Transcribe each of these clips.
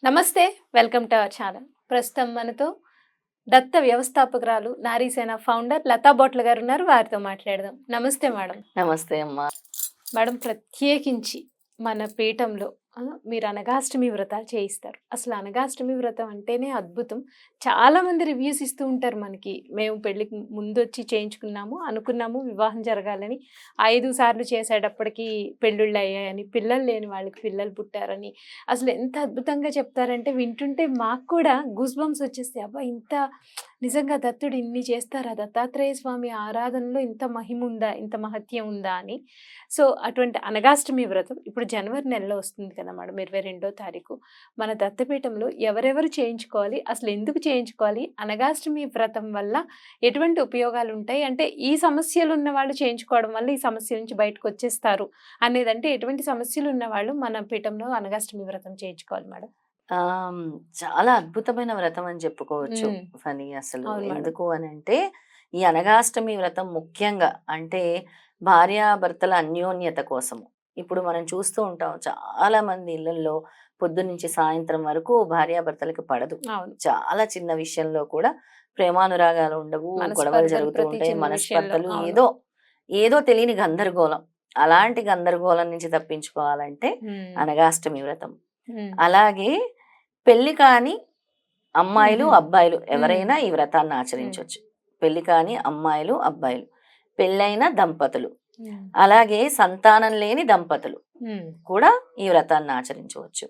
నమస్తే. Welcome to our channel. ప్రస్తుతం మనతో దత్త వ్యవస్థాపకురాలు, నారీసేన ఫౌండర్ లతా భొట్ల గారున్నారు. వారితో మాట్లాడదాం. నమస్తే మేడం. నమస్తే అమ్మా. మేడం, ప్రత్యేకించి మన పీఠంలో మీరు అనగాష్టమి వ్రతాలు చేయిస్తారు. అసలు అనగాష్టమి వ్రతం అంటేనే అద్భుతం. చాలామంది రివ్యూస్ ఇస్తూ ఉంటారు మనకి. మేము పెళ్ళికి ముందొచ్చి చేయించుకున్నాము, అనుకున్నాము వివాహం జరగాలని. 5 సార్లు చేసేటప్పటికి పెళ్ళిళ్ళు అయ్యాయని, పిల్లలు లేని వాళ్ళకి పిల్లలు పుట్టారని. అసలు ఎంత అద్భుతంగా చెప్తారంటే వింటుంటే మాకు కూడా గూస్ బంప్స్ వచ్చేస్తాయి. అబ్బా! ఇంత నిజంగా దత్తుడు ఇన్ని చేస్తారా? దత్తాత్రేయ స్వామి ఆరాధనలో ఇంత మహిమ ఉందా? ఇంత మహత్యం ఉందా అని. సో, అటువంటి అనగాష్టమి వ్రతం ఇప్పుడు జనవరి నెలలో వస్తుంది కదా మేడం, 22వ తారీఖు. మన దత్తపీఠంలో ఎవరెవరు చేయించుకోవాలి? అసలు ఎందుకు చేయించుకోవాలి? అనగాష్టమి వ్రతం వల్ల ఎటువంటి ఉపయోగాలు ఉంటాయి? అంటే ఈ సమస్యలు ఉన్న వాళ్ళు చేయించుకోవడం వల్ల ఈ సమస్య నుంచి బయటకు వచ్చేస్తారు అనేదంటే ఎటువంటి సమస్యలు ఉన్న వాళ్ళు మన పీఠంలో అనగాష్టమి వ్రతం చేయించుకోవాలి మేడం? చాలా అద్భుతమైన వ్రతం అని చెప్పుకోవచ్చు హ్మ్. ఫనీ. అసలు అవును మేడం. ఎందుకు అనంటే, ఈ అనగాష్టమి వ్రతం ముఖ్యంగా అంటే భార్యాభర్తల అన్యోన్యత కోసము. ఇప్పుడు మనం చూస్తూ ఉంటాం చాలా మంది ఇళ్లల్లో పొద్దున్నుంచి సాయంత్రం వరకు భార్యాభర్తలకి పడదు. అవును. చాలా చిన్న విషయంలో కూడా ప్రేమానురాగాలు ఉండవు, గొడవలు మనస్పర్ధలు జరుగుతూ ప్రతి ఉంటాయి, చిన్న విషయంలో. మనస్పర్ధలు అవును. ఏదో ఏదో తెలియని గందరగోళం. అలాంటి గందరగోళం నుంచి తప్పించుకోవాలంటే హ్మ్. అనగాష్టమి వ్రతం. హ్మ్. అలాగే పెళ్లి కాని అమ్మాయిలు, హుహు. అబ్బాయిలు హ్మ్. ఎవరైనా ఈ వ్రతాన్ని హ్మ్. ఆచరించొచ్చు. పెళ్లి కాని అమ్మాయిలు, అబ్బాయిలు, పెళ్ళైన దంపతులు, హ్మ్. అలాగే సంతానం లేని దంపతులు హ్మ్. కూడా ఈ వ్రతాన్ని ఆచరించవచ్చు.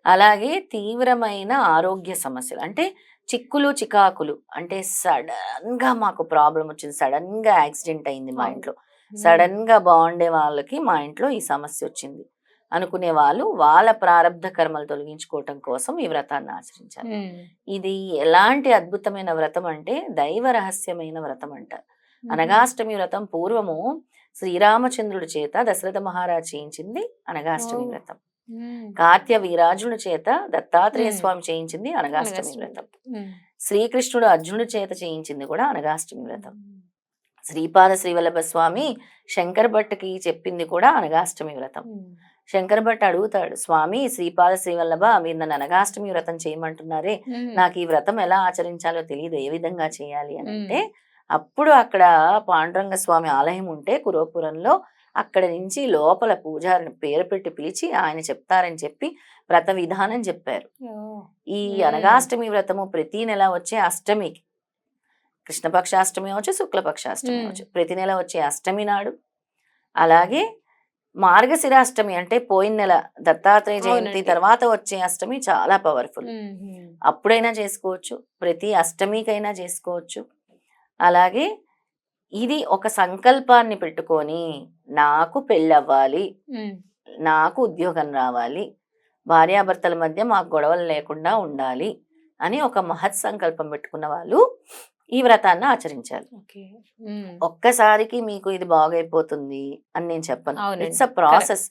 అలాగే తీవ్రమైన ఆరోగ్య సమస్యలు అంటే చిక్కులు, చికాకులు అంటే సడెన్‌గా మాకు ప్రాబ్లమ్ వచ్చింది. సడెన్‌గా యాక్సిడెంట్ అయింది మా అవును. ఇంట్లో. హ్మ్. సడెన్‌గా బాగుండే వాళ్ళకి మా ఇంట్లో ఈ సమస్య వచ్చింది అనుకునే వాళ్ళు వాళ్ళ ప్రారబ్ధ కర్మలు తొలగించుకోవటం కోసం ఈ వ్రతాన్ని ఆచరించాలి. హ్మ్. ఇది ఎలాంటి అద్భుతమైన వ్రతం అంటే దైవ రహస్యమైన వ్రతం అంటారు. హుహు. అనగాష్టమి వ్రతం పూర్వము శ్రీరామచంద్రుడి చేత దశరథ మహారాజ్ చేయించింది అనగాష్టమి ఓహ్! వ్రతం. హ్మ్. కార్త్య వీరార్జునుడి చేత దత్తాత్రేయ హ్మ్. స్వామి చేయించింది అనగాష్టమి అనగాష్టమి వ్రతం. వ్రతం. హ్మ్. శ్రీకృష్ణుడు అర్జునుడి చేత చేయించింది కూడా అనగాష్టమి వ్రతం. హ్మ్. శ్రీపాద శ్రీవల్లభ స్వామి శంకర భట్కి చెప్పింది కూడా అనగాష్టమి వ్రతం. హ్మ్. శంకర భట్ అడుగుతాడు, స్వామి శ్రీపాద శ్రీవల్లభ మీరు నన్ను అనగాష్టమి వ్రతం చేయమంటున్నారే, హ్మ్. నాకు ఈ వ్రతం ఎలా ఆచరించాలో తెలియదు, ఏ విధంగా చేయాలి అని హ్మ్. అంటే, అప్పుడు అక్కడ పాండురంగ స్వామి ఆలయం ఉంటే కురవపురంలో, అక్కడ నుంచి లోపల పూజారిని పేరు పెట్టి పిలిచి ఆయన చెప్తారని చెప్పి వ్రత విధానం చెప్పారు. ఓహ్! ఈ హ్మ్. అనగాష్టమి వ్రతము ప్రతి నెల వచ్చే అష్టమికి, కృష్ణపక్షాష్టమి అవచ్చు, శుక్లపక్షాష్టమి హ్మ్. అవచ్చు, ప్రతి నెల వచ్చే అష్టమి నాడు, అలాగే మార్గశిరాష్టమి అంటే పోయిన నెల దత్తాత్రేయ జయంతి అవునండి. తర్వాత వచ్చే అష్టమి చాలా పవర్ఫుల్. హుహు. అప్పుడైనా చేసుకోవచ్చు, ప్రతి అష్టమికైనా చేసుకోవచ్చు. అలాగే ఇది ఒక సంకల్పాన్ని పెట్టుకొని, నాకు పెళ్ళవ్వాలి, హ్మ్. నాకు ఉద్యోగం రావాలి, భార్యాభర్తల మధ్య మాకు గొడవలు లేకుండా ఉండాలి అని ఒక మహత్ సంకల్పం పెట్టుకున్న వాళ్ళు ఈ వ్రతాన్ని ఆచరించాలి. ఓకే. హ్మ్. ఒక్కసారికి మీకు ఇది బాగైపోతుంది అని నేను చెప్పను. ఇట్స్ అవునండి. అ కరెక్ట్. ప్రాసెస్.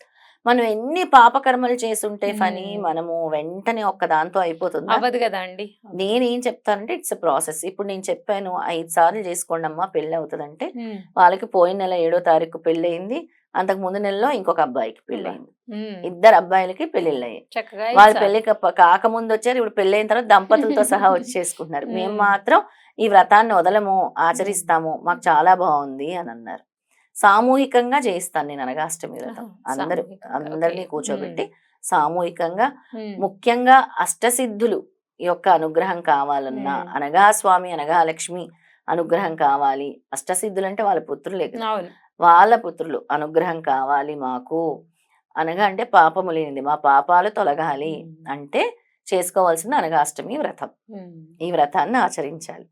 మనం ఎన్ని పాపకర్మలు చేసుంటే ఫనీ హ్మ్. మనము వెంటనే ఒక్క దాంతో అయిపోతుందా? అవ్వదు గదండీ! అవ్వదు. నేనేం చెప్తానంటే ఇట్స్ అ ప్రాసెస్. ఇప్పుడు నేను చెప్పాను 5 సార్లు చేసుకోండమ్మా పెళ్లవుతదంటే, హ్మ్. వాళ్ళకి పోయిన నెల 7 తారీఖు పెళ్లయింది. అంతకు ముందు నెలలో ఇంకొక అబ్బాయికి అబ్బా! పెళ్లయింది. హ్మ్. ఇద్దరు అబ్బాయిలకి పెళ్లిళ్ళయ్యాయి. చక్కగా 5 వాళ్ళ సార్లు. పెళ్లి కాకముందొచ్చారు. ఇప్పుడు పెళ్లయిన తర్వాత దంపతులతో సహా వచ్చి చేసుకుంటున్నారు. మేము హ్మ్. మాత్రం ఈ వ్రతాన్ని వదలము, హ్మ్. ఆచరిస్తాము. మాకు చాలా బావుంది అనన్నారు. సామూహికంగా చేయిస్తాను నేను అనగాష్టమి వ్రతం. ఆహా! అందరూ సామూహికంగా. ఓకే. అందరిని హ్మ్. కూర్చోబెట్టి సామూహికంగా, హ్మ్. ముఖ్యంగా అష్టసిద్ధులు యొక్క అనుగ్రహం కావాలన్నా, హ్మ్. అనగా స్వామి, అనగా లక్ష్మి అనుగ్రహం కావాలి. అష్టసిద్ధులంటే వాళ్ళ పుత్రులే కదా! అవును. వాళ్ళ పుత్రులు అనుగ్రహం కావాలి మాకు. అనగా అంటే పాపము లేనిది. మా పాపాలు తొలగాలి హ్మ్. అంటే చేసుకోవాల్సింది అనగాష్టమి వ్రతం. హ్మ్. ఈ వ్రతాన్ని ఆచరించాలి.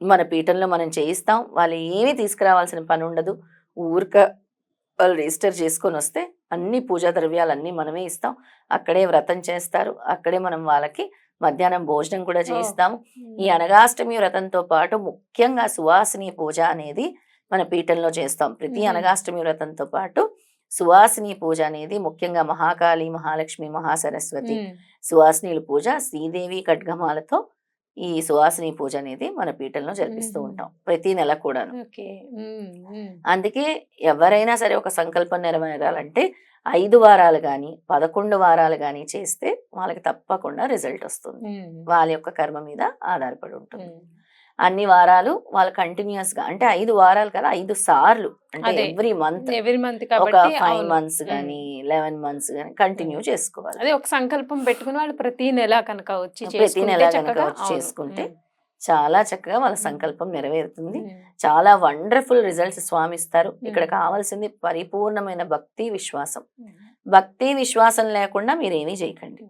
మన పీఠంలో మనం చేయిస్తాం. వాళ్ళు ఏమీ తీసుకురావాల్సిన పనుండదు. ఊరిక వాళ్ళు రిజిస్టర్ చేసుకొనొస్తే అన్ని పూజా ద్రవ్యాలన్నీ మనమే ఇస్తాం. అక్కడే వ్రతం చేస్తారు. అక్కడే మనం వాళ్ళకి మధ్యాహ్నం భోజనం కూడా ఓహ్! చేయిస్తాము. ఈ హ్మ్. అనగాష్టమి వ్రతంతో పాటు ముఖ్యంగా సువాసిని పూజ అనేది మన పీఠంలో చేస్తాం. ప్రతి హుహు. అనగాష్టమి వ్రతంతో పాటు సువాసిని పూజ అనేది ముఖ్యంగా మహాకాళి, మహాలక్ష్మి, మహాసరస్వతి హ్మ్. సువాసినీల పూజ శ్రీదేవి ఖడ్గమాలతో ఈ సువాసిని పూజ అనేది మన పీఠంలో జరిపిస్తూ ఉంటాం ప్రతి నెల కూడాను. ఓకే. అందుకే ఎవరైనా సరే ఒక సంకల్పం నెరవేరాలంటే 5 వారాలు గాని, 11 వారాలు గాని చేస్తే వాళ్ళకి తప్పకుండా రిజల్ట్ వస్తుంది. వాళ్ళ యొక్క కర్మ మీద ఆధారపడి ఉంటుంది. అన్ని వారాలు వాళ్ళు కంటిన్యూస్‌గా అంటే 5 వారాలు కదా 5 సార్లు అంటే అదే. ఎవ్రీ మంత్ ఎవరి మంత్ ఒక కాబట్టి 5 అవును. మంత్స్ గాని, 11 మంత్స్ గాని కంటిన్యూ చేసుకోవాలి. అదే ఒక సంకల్పం పెట్టుకుని వాళ్ళు ప్రతి నెల కనుక వచ్చి ప్రతి చేసుకుంటే నెల కనుక చక్కగా వచ్చి అవును. చేసుకుంటే చాలా చక్కగా వాళ్ళ సంకల్పం నెరవేరుతుంది. ఉమ్. చాలా వండర్‌ఫుల్ రిజల్ట్స్ స్వామి ఇస్తారు. ఇక్కడ ఉమ్. కావాల్సింది పరిపూర్ణమైన భక్తి, విశ్వాసం. ఉమ్. భక్తి, విశ్వాసం లేకుండా మీరేమీ చేయకండి.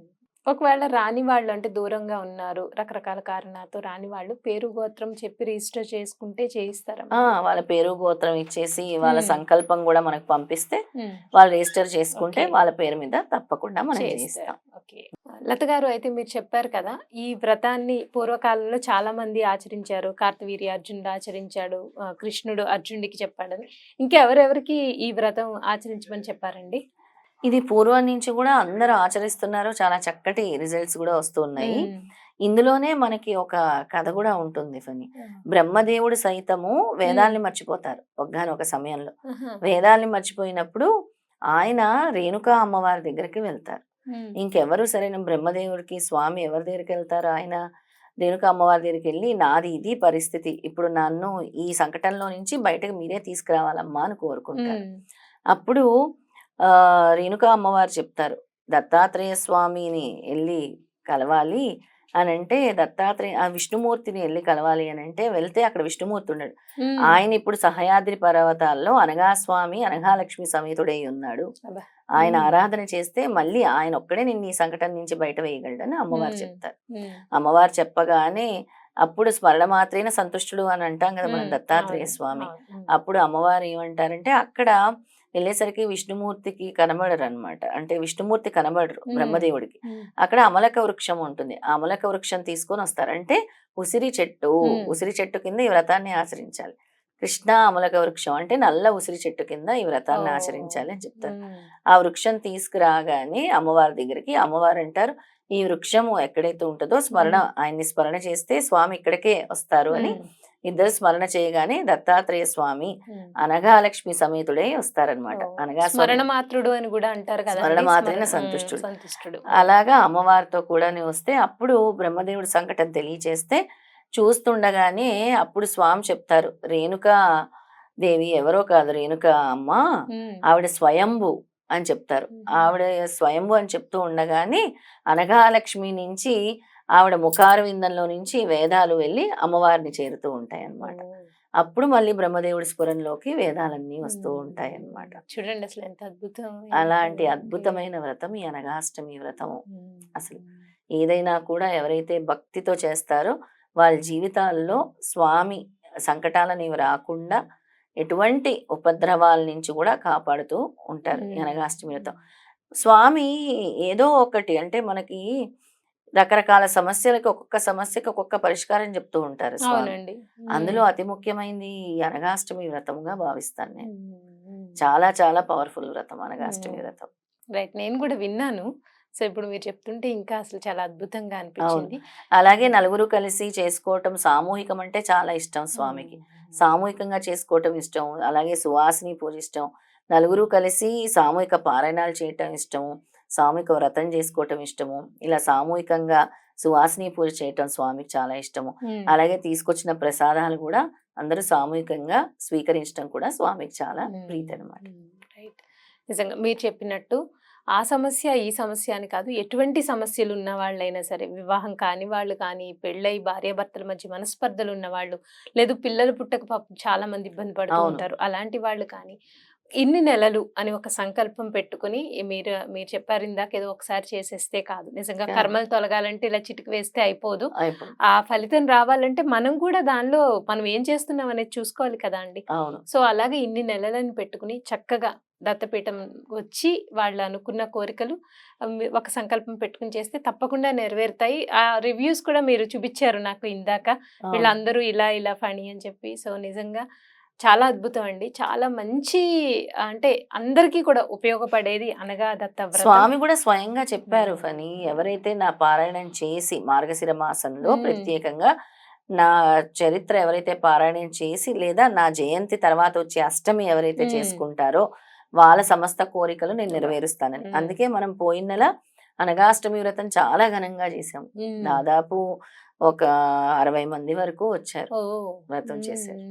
ఒకవేళ రాని వాళ్ళు అంటే దూరంగా ఉన్నారు రకరకాల కారణాలతో రాని వాళ్ళు పేరు గోత్రం చెప్పి రిజిస్టర్ చేసుకుంటే చేయిస్తారా వాళ్ళ పేరు, గోత్రం ఇచ్చేసి వాళ్ళ ఉమ్. సంకల్పం కూడా మనకు పంపిస్తే ఉమ్. వాళ్ళు రిజిస్టర్ చేసుకుంటే ఓకే. వాళ్ళ పేరు మీద తప్పకుండా మనం చేస్తారు. చేయిస్తాం. ఓకే. లత గారు అయితే మీరు చెప్పారు కదా ఈ వ్రతాన్ని పూర్వకాలంలో చాలా మంది ఆచరించారు. కార్తవీర్య అర్జునుడు ఆచరించాడు, కృష్ణుడు అర్జునుడికి చెప్పాడని. ఇంకెవరెవరికి ఈ వ్రతం ఆచరించమని చెప్పారండి? ఇది పూర్వం నుంచి కూడా అందరూ ఆచరిస్తున్నారు. చాలా చక్కటి రిజల్ట్స్ కూడా వస్తున్నాయి. ఉమ్. ఇందులోనే మనకి ఒక కథ కూడా ఉంటుంది ఫని. బ్రహ్మదేవుడు సైతము వేదాల్ని మర్చిపోతారు ఒకానొక సమయంలో. ఆహా. వేదాల్ని మర్చిపోయినప్పుడు ఆయన రేణుకా అమ్మవారి దగ్గరికి వెళ్తారు. ఉమ్. ఇంకెవరు సరైన బ్రహ్మదేవుడికి స్వామి ఎవరి దగ్గరికి వెళ్తారు? ఆయన రేణుకా అమ్మవారి దగ్గరికి వెళ్ళి నాది ఇది పరిస్థితి, ఇప్పుడు నన్ను ఈ సంకటంలో నుంచి బయటకు మీరే తీసుకురావాలమ్మా అని కోరుకుంటారు. ఉమ్. అప్పుడు రేణుకా అమ్మవారు చెప్తారు దత్తాత్రేయ స్వామిని వెళ్ళి కలవాలి అని అంటే, దత్తాత్రేయ విష్ణుమూర్తిని వెళ్ళి కలవాలి అని అంటే వెళ్తే అక్కడ విష్ణుమూర్తి ఉన్నాడు. ఉమ్. ఆయన ఇప్పుడు సహయాద్రి పర్వతాల్లో అనఘాస్వామి అనఘాలక్ష్మి సమేతుడై ఉన్నాడు. అబ్బా. ఆయన ఉమ్. ఆరాధన చేస్తే మళ్ళీ ఆయన ఒక్కడే నిన్ను ఈ సంకటం నుంచి బయట వేయగలడని అమ్మవారు ఉమ్. చెప్తారు. ఉమ్. అమ్మవారు చెప్పగానే అప్పుడు స్మరణ మాత్రేన సంతుష్టుడు అని అంటాం కదా మనం ఉమ్. దత్తాత్రేయ అవును. స్వామి. అవును. ఉమ్. అప్పుడు అమ్మవారు ఏమంటారంటే అక్కడ వెళ్ళేసరికి విష్ణుమూర్తికి కనబడరు అనమాట. అంటే విష్ణుమూర్తి కనబడరు ఉమ్. బ్రహ్మదేవుడికి. ఉమ్. అక్కడ అమలక వృక్షం ఉంటుంది. ఆ అమలక వృక్షం తీసుకొని వస్తారు. అంటే ఉసిరి చెట్టు, ఉమ్. ఉసిరి చెట్టు కింద ఈ వ్రతాన్ని ఆచరించాలి. కృష్ణ అమలక వృక్షం అంటే నల్ల ఉసిరి చెట్టు కింద ఈ వ్రతాన్ని ఓ. ఆచరించాలి అని చెప్తారు. ఉమ్. ఆ వృక్షం తీసుకురాగానే అమ్మవారి దగ్గరికి అమ్మవారు అంటారు ఈ వృక్షము ఎక్కడైతే ఉంటుందో స్మరణ, ఉమ్. ఆయన్ని స్మరణ చేస్తే స్వామి ఇక్కడికే వస్తారు అని. ఉమ్. ఇద్దరు స్మరణ చేయగానే దత్తాత్రేయ స్వామి ఉమ్. అనఘాలక్ష్మి సమేతుడై వస్తారనమాట. ఓ. అనగా స్మరణ మాత్రుడు అని కూడా అంటారు కదా. స్మరణ మాత్రమే సంతుష్టుడు. సంతుష్టుడు. అలాగా అమ్మవారితో కూడానే వస్తే అప్పుడు బ్రహ్మదేవుడి సంకటం తెలియచేస్తే చూస్తుండగానే అప్పుడు స్వామి చెప్తారు రేణుకా దేవి ఎవరో కాదు రేణుక అమ్మ, ఉమ్. ఆవిడ స్వయంభు అని చెప్తారు. ఉమ్. ఆవిడ స్వయంభు అని చెప్తూ ఉండగానే అనఘాలక్ష్మి నుంచి ఆవిడ ముఖార విందంలో నుంచి వేదాలు వెళ్ళి అమ్మవారిని చేరుతూ ఉంటాయి అన్నమాట. ఓ. అప్పుడు మళ్ళీ బ్రహ్మదేవుడి స్ఫురణలోకి వేదాలన్నీ వస్తూ ఉంటాయి అన్నమాట. చూడండి అసలు ఎంత అద్భుతం. అలాంటి అద్భుతమైన వ్రతం ఈ అనఘాష్టమి వ్రతము. ఉమ్. అసలు ఏదైనా కూడా ఎవరైతే భక్తితో చేస్తారో వాళ్ళ జీవితాల్లో స్వామి సంకటాలని రాకుండా ఎటువంటి ఉపద్రవాల నుంచి కూడా కాపాడుతూ ఉంటారు ఈ అనఘాష్టమి వ్రతం. స్వామి ఏదో ఒకటి అంటే మనకి రకరకాల సమస్యలకు ఒక్కొక్క సమస్యకి ఒక్కొక్క పరిష్కారం చెప్తూ ఉంటారు స్వామి. అవునండి. అందులో అతి ముఖ్యమైనది ఈ అనఘాష్టమి వ్రతంగా భావిస్తాను నేను. ఉమ్. చాలా చాలా పవర్ఫుల్ వ్రతం అనఘాష్టమి వ్రతం. రైట్. నేను కూడా విన్నాను. సో ఇప్పుడు మీరు చెప్తుంటే ఇంకా అసలు చాలా అద్భుతంగా అనిపించింది. అలాగే నలుగురు కలిసి చేసుకోవటం సామూహికం అంటే చాలా ఇష్టం స్వామికి. సామూహికంగా చేసుకోవటం ఇష్టం. అలాగే సువాసిని పూజ ఇష్టం. నలుగురు కలిసి సామూహిక పారాయణాలు చేయటం ఇష్టము. సామూహిక వ్రతం చేసుకోవటం ఇష్టము. ఇలా సామూహికంగా సువాసిని పూజ చేయటం స్వామికి చాలా ఇష్టము. అలాగే తీసుకొచ్చిన ప్రసాదాలు కూడా అందరూ సామూహికంగా స్వీకరించడం కూడా స్వామికి చాలా ప్రీతి అనమాట. రైట్. నిజంగా మీరు చెప్పినట్టు ఆ సమస్య ఈ సమస్య అని కాదు, ఎటువంటి సమస్యలు ఉన్న వాళ్ళైనా సరే, వివాహం కాని వాళ్ళు కానీ, పెళ్ళై భార్యాభర్తల మధ్య మనస్పర్ధలు ఉన్న వాళ్ళు, లేదు పిల్లలు పుట్టక పాపం చాలా మంది ఇబ్బంది పడుతూ అవును. ఉంటారు, అలాంటి వాళ్ళు కానీ ఇన్ని నెలలు అని ఒక సంకల్పం పెట్టుకుని మీరు మీరు చెప్పారు ఇందాక ఏదో ఒకసారి చేసేస్తే కాదు, నిజంగా Yeah. కర్మలు తొలగాలంటే ఇలా చిటికి వేస్తే అయిపోదు. అయిపోయింది. ఆ ఫలితం రావాలంటే మనం కూడా దానిలో మనం ఏం చేస్తున్నాం అనేది చూసుకోవాలి కదా అండి. అవును. సో అలాగే ఇన్ని నెలలను పెట్టుకుని చక్కగా దత్తపీఠం వచ్చి వాళ్ళు అనుకున్న కోరికలు ఒక సంకల్పం పెట్టుకుని చేస్తే తప్పకుండా నెరవేరుతాయి. ఆ రివ్యూస్ కూడా మీరు చూపించారు నాకు ఇందాక, అవును. వీళ్ళందరూ ఇలా ఇలా ఫణి అని చెప్పి. సో నిజంగా చాలా అద్భుతం అండి. చాలా మంచి అంటే అందరికీ కూడా ఉపయోగపడేది అనగా దత్త వ్రతం. స్వామి కూడా స్వయంగా చెప్పారు హ్మ్. ఫని, ఎవరైతే నా పారాయణం చేసి మార్గశిర మాసంలో హ్మ్. ప్రత్యేకంగా నా చరిత్ర ఎవరైతే పారాయణం చేసి లేదా నా జయంతి తర్వాత వచ్చే అష్టమి ఎవరైతే హ్మ్. చేసుకుంటారో వాళ్ళ సమస్త కోరికలు నేను అబ్బా! నెరవేరుస్తానని. హ్మ్. అందుకే మనం పోయిన నెల అనగాష్టమి వ్రతం చాలా ఘనంగా చేసాం. హ్మ్. దాదాపు ఒక 60 మంది వరకు వచ్చారు ఓహ్! వ్రతం హ్మ్. చేశారు.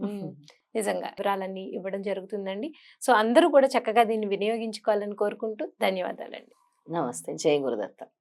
హ్మ్. నిజంగా వివరాలన్నీ ఇవ్వడం జరుగుతుందండి. సో, అందరూ కూడా చక్కగా దీన్ని వినియోగించుకోవాలని కోరుకుంటూ ధన్యవాదాలండి. నమస్తే. జై గురుదత్త.